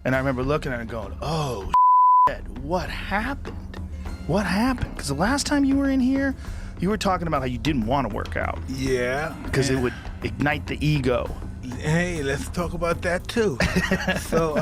And I remember looking at it and going, oh, shit, what happened? What happened? Because the last time you were in here, you were talking about how you didn't want to work out. Yeah. Because it would ignite the ego. Hey, let's talk about that too. So,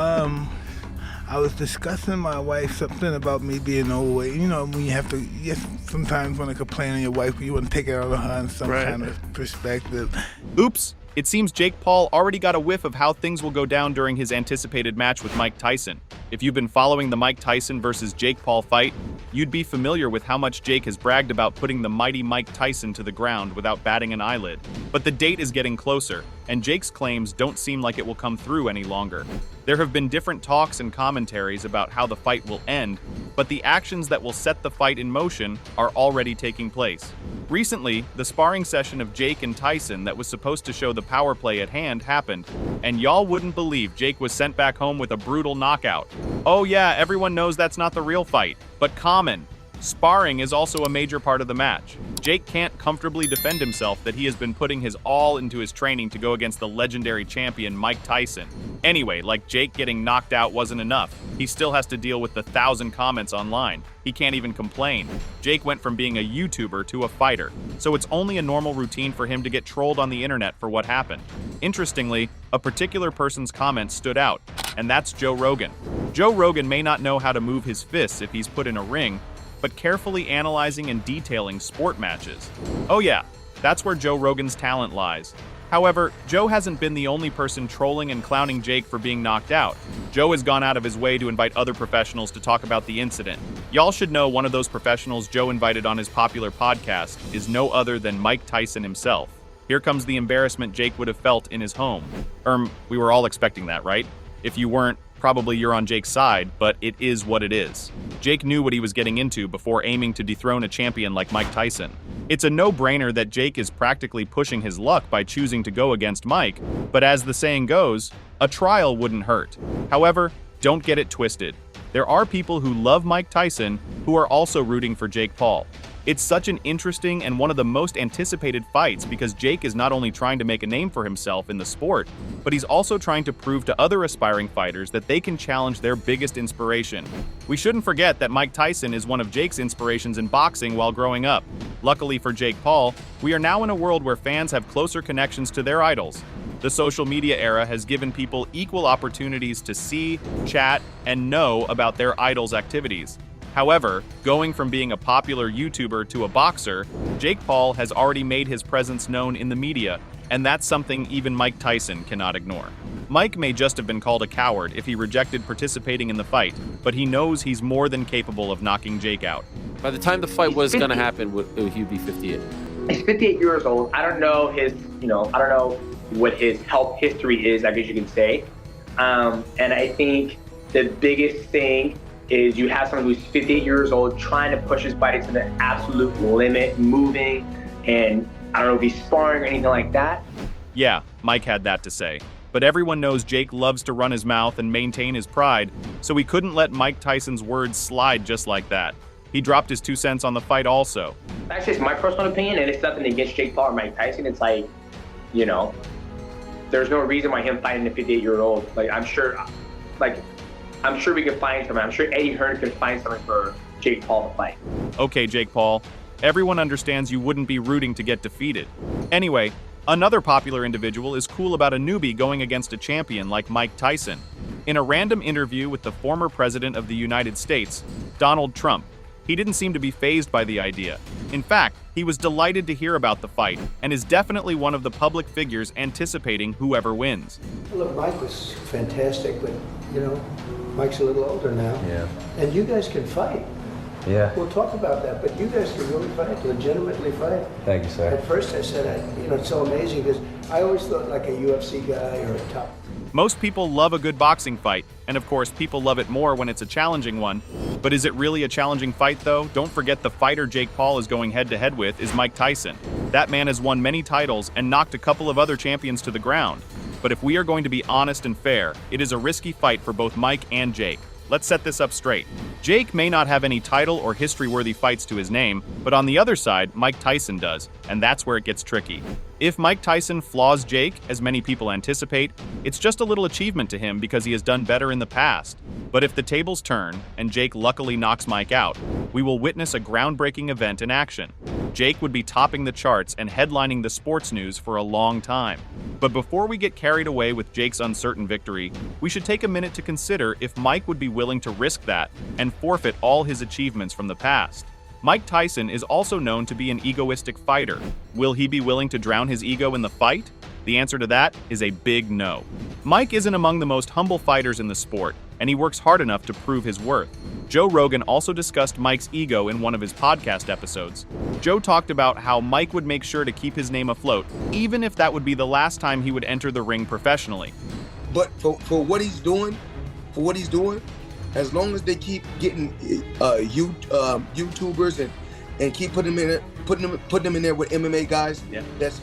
I was discussing with my wife something about me being overweight. You know, when you have to, yes, sometimes want to complain on your wife, you want to take it out of her in some kind of perspective. Oops. It seems Jake Paul already got a whiff of how things will go down during his anticipated match with Mike Tyson. If you've been following the Mike Tyson versus Jake Paul fight, you'd be familiar with how much Jake has bragged about putting the mighty Mike Tyson to the ground without batting an eyelid. But the date is getting closer, and Jake's claims don't seem like it will come through any longer. There have been different talks and commentaries about how the fight will end, but the actions that will set the fight in motion are already taking place. Recently, the sparring session of Jake and Tyson that was supposed to show the power play at hand happened, and y'all wouldn't believe Jake was sent back home with a brutal knockout. Oh yeah, everyone knows that's not the real fight, but common. Sparring is also a major part of the match. Jake can't comfortably defend himself that he has been putting his all into his training to go against the legendary champion Mike Tyson. Anyway, like Jake getting knocked out wasn't enough, he still has to deal with the 1,000 comments online. He can't even complain. Jake went from being a YouTuber to a fighter, so it's only a normal routine for him to get trolled on the internet for what happened. Interestingly, a particular person's comment stood out, and that's Joe Rogan. Joe Rogan may not know how to move his fists if he's put in a ring, but carefully analyzing and detailing sport matches. Oh yeah, that's where Joe Rogan's talent lies. However, Joe hasn't been the only person trolling and clowning Jake for being knocked out. Joe has gone out of his way to invite other professionals to talk about the incident. Y'all should know one of those professionals Joe invited on his popular podcast is no other than Mike Tyson himself. Here comes the embarrassment Jake would have felt in his home. We were all expecting that, right? If you weren't, probably you're on Jake's side, but it is what it is. Jake knew what he was getting into before aiming to dethrone a champion like Mike Tyson. It's a no-brainer that Jake is practically pushing his luck by choosing to go against Mike, but as the saying goes, a trial wouldn't hurt. However, don't get it twisted. There are people who love Mike Tyson who are also rooting for Jake Paul. It's such an interesting and one of the most anticipated fights because Jake is not only trying to make a name for himself in the sport, but he's also trying to prove to other aspiring fighters that they can challenge their biggest inspiration. We shouldn't forget that Mike Tyson is one of Jake's inspirations in boxing while growing up. Luckily for Jake Paul, we are now in a world where fans have closer connections to their idols. The social media era has given people equal opportunities to see, chat, and know about their idols' activities. However, going from being a popular YouTuber to a boxer, Jake Paul has already made his presence known in the media, and that's something even Mike Tyson cannot ignore. Mike may just have been called a coward if he rejected participating in the fight, but he knows he's more than capable of knocking Jake out. By the time the fight was going to happen, he'd be 58. He's 58 years old. I don't know I don't know what his health history is, I guess you can say. And I think the biggest thing is you have someone who's 58 years old trying to push his body to the absolute limit, moving, and I don't know if he's sparring or anything like that. Yeah, Mike had that to say. But everyone knows Jake loves to run his mouth and maintain his pride, so he couldn't let Mike Tyson's words slide just like that. He dropped his 2 cents on the fight also. That's just my personal opinion, and it's nothing against Jake Paul or Mike Tyson. It's like, there's no reason why him fighting a 58-year-old. I'm sure we could find something. I'm sure Eddie Hearn could find something for Jake Paul to fight. Okay, Jake Paul. Everyone understands you wouldn't be rooting to get defeated. Anyway, another popular individual is cool about a newbie going against a champion like Mike Tyson. In a random interview with the former president of the United States, Donald Trump, he didn't seem to be fazed by the idea. In fact, he was delighted to hear about the fight and is definitely one of the public figures anticipating whoever wins. Look, Mike was fantastic, but, Mike's a little older now. Yeah. And you guys can fight. Yeah. We'll talk about that, but you guys can really fight, legitimately fight. Thank you, sir. At first I said, it's so amazing because I always thought like a UFC guy or a top. Most people love a good boxing fight, and of course people love it more when it's a challenging one. But is it really a challenging fight though? Don't forget the fighter Jake Paul is going head-to-head with is Mike Tyson. That man has won many titles and knocked a couple of other champions to the ground. But if we are going to be honest and fair, it is a risky fight for both Mike and Jake. Let's set this up straight. Jake may not have any title or history-worthy fights to his name, but on the other side, Mike Tyson does, and that's where it gets tricky. If Mike Tyson flaws Jake, as many people anticipate, it's just a little achievement to him because he has done better in the past. But if the tables turn, and Jake luckily knocks Mike out, we will witness a groundbreaking event in action. Jake would be topping the charts and headlining the sports news for a long time. But before we get carried away with Jake's uncertain victory, we should take a minute to consider if Mike would be willing to risk that and forfeit all his achievements from the past. Mike Tyson is also known to be an egoistic fighter. Will he be willing to drown his ego in the fight? The answer to that is a big no. Mike isn't among the most humble fighters in the sport, and he works hard enough to prove his worth. Joe Rogan also discussed Mike's ego in one of his podcast episodes. Joe talked about how Mike would make sure to keep his name afloat, even if that would be the last time he would enter the ring professionally. But for what he's doing, as long as they keep getting YouTubers and keep putting them in there with MMA guys, that's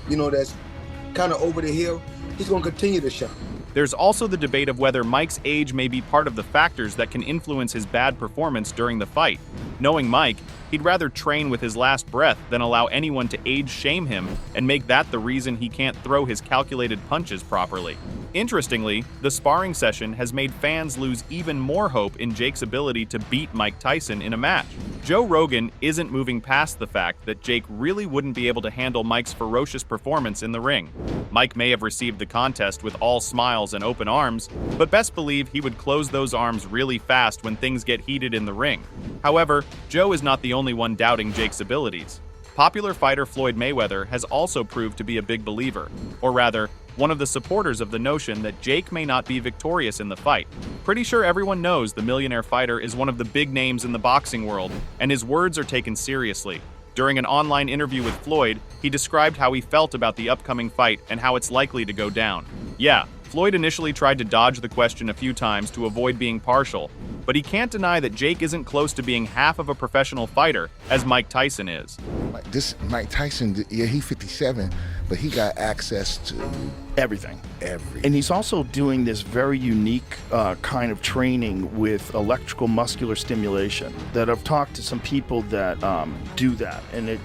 kind of over the hill, he's gonna continue to shine. There's also the debate of whether Mike's age may be part of the factors that can influence his bad performance during the fight. Knowing Mike, he'd rather train with his last breath than allow anyone to age shame him and make that the reason he can't throw his calculated punches properly. Interestingly, the sparring session has made fans lose even more hope in Jake's ability to beat Mike Tyson in a match. Joe Rogan isn't moving past the fact that Jake really wouldn't be able to handle Mike's ferocious performance in the ring. Mike may have received the contest with all smiles and open arms, but best believe he would close those arms really fast when things get heated in the ring. However, Joe is not the only one doubting Jake's abilities. Popular fighter Floyd Mayweather has also proved to be a big believer, or rather, one of the supporters of the notion that Jake may not be victorious in the fight. Pretty sure everyone knows the millionaire fighter is one of the big names in the boxing world, and his words are taken seriously. During an online interview with Floyd, he described how he felt about the upcoming fight and how it's likely to go down. Yeah, Floyd initially tried to dodge the question a few times to avoid being partial, but he can't deny that Jake isn't close to being half of a professional fighter as Mike Tyson is. This Mike Tyson, yeah, he's 57, but he got access to Everything. And he's also doing this very unique kind of training with electrical muscular stimulation that I've talked to some people that do that, and it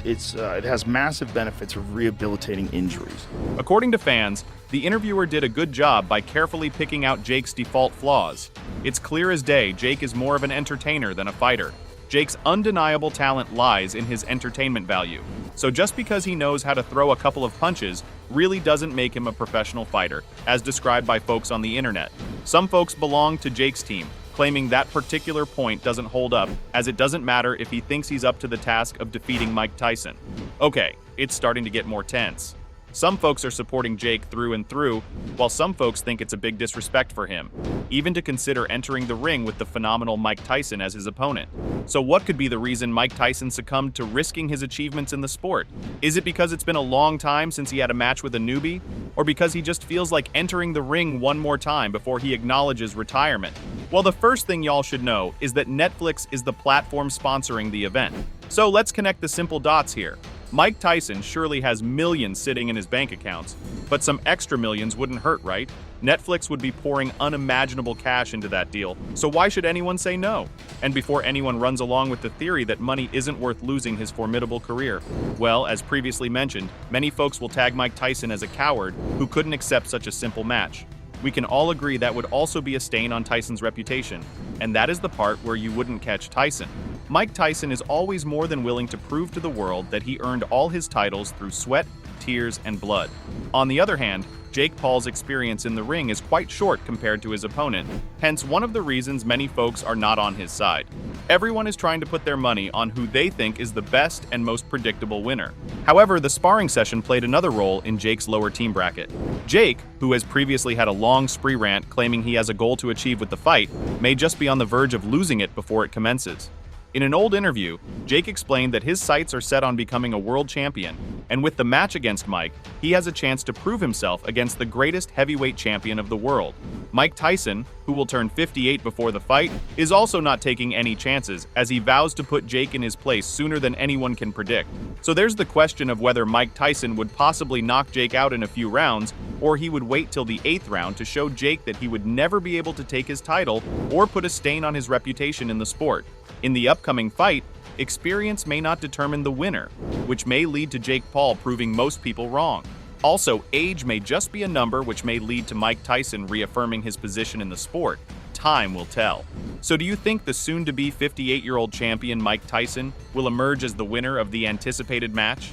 has massive benefits of rehabilitating injuries. According to fans, the interviewer did a good job by carefully picking out Jake's default flaws. It's clear as day Jake is more of an entertainer than a fighter. Jake's undeniable talent lies in his entertainment value. So just because he knows how to throw a couple of punches really doesn't make him a professional fighter, as described by folks on the internet. Some folks belong to Jake's team, claiming that particular point doesn't hold up, as it doesn't matter if he thinks he's up to the task of defeating Mike Tyson. Okay, it's starting to get more tense. Some folks are supporting Jake through and through, while some folks think it's a big disrespect for him, even to consider entering the ring with the phenomenal Mike Tyson as his opponent. So what could be the reason Mike Tyson succumbed to risking his achievements in the sport? Is it because it's been a long time since he had a match with a newbie? Or because he just feels like entering the ring one more time before he acknowledges retirement? Well, the first thing y'all should know is that Netflix is the platform sponsoring the event. So let's connect the simple dots here. Mike Tyson surely has millions sitting in his bank accounts, but some extra millions wouldn't hurt, right? Netflix would be pouring unimaginable cash into that deal, so why should anyone say no? And before anyone runs along with the theory that money isn't worth losing his formidable career, well, as previously mentioned, many folks will tag Mike Tyson as a coward who couldn't accept such a simple match. We can all agree that would also be a stain on Tyson's reputation, and that is the part where you wouldn't catch Tyson. Mike Tyson is always more than willing to prove to the world that he earned all his titles through sweat, tears, and blood. On the other hand, Jake Paul's experience in the ring is quite short compared to his opponent, hence one of the reasons many folks are not on his side. Everyone is trying to put their money on who they think is the best and most predictable winner. However, the sparring session played another role in Jake's lower team bracket. Jake, who has previously had a long spree rant claiming he has a goal to achieve with the fight, may just be on the verge of losing it before it commences. In an old interview, Jake explained that his sights are set on becoming a world champion, and with the match against Mike, he has a chance to prove himself against the greatest heavyweight champion of the world. Mike Tyson, who will turn 58 before the fight, is also not taking any chances, as he vows to put Jake in his place sooner than anyone can predict. So there's the question of whether Mike Tyson would possibly knock Jake out in a few rounds, or he would wait till the 8th round to show Jake that he would never be able to take his title or put a stain on his reputation in the sport. In the upcoming fight, experience may not determine the winner, which may lead to Jake Paul proving most people wrong. Also, age may just be a number, which may lead to Mike Tyson reaffirming his position in the sport. Time will tell. So do you think the soon-to-be 58-year-old champion Mike Tyson will emerge as the winner of the anticipated match?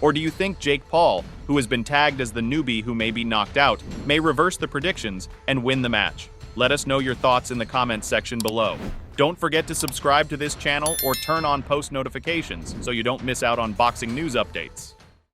Or do you think Jake Paul, who has been tagged as the newbie who may be knocked out, may reverse the predictions and win the match? Let us know your thoughts in the comments section below. Don't forget to subscribe to this channel or turn on post notifications so you don't miss out on boxing news updates.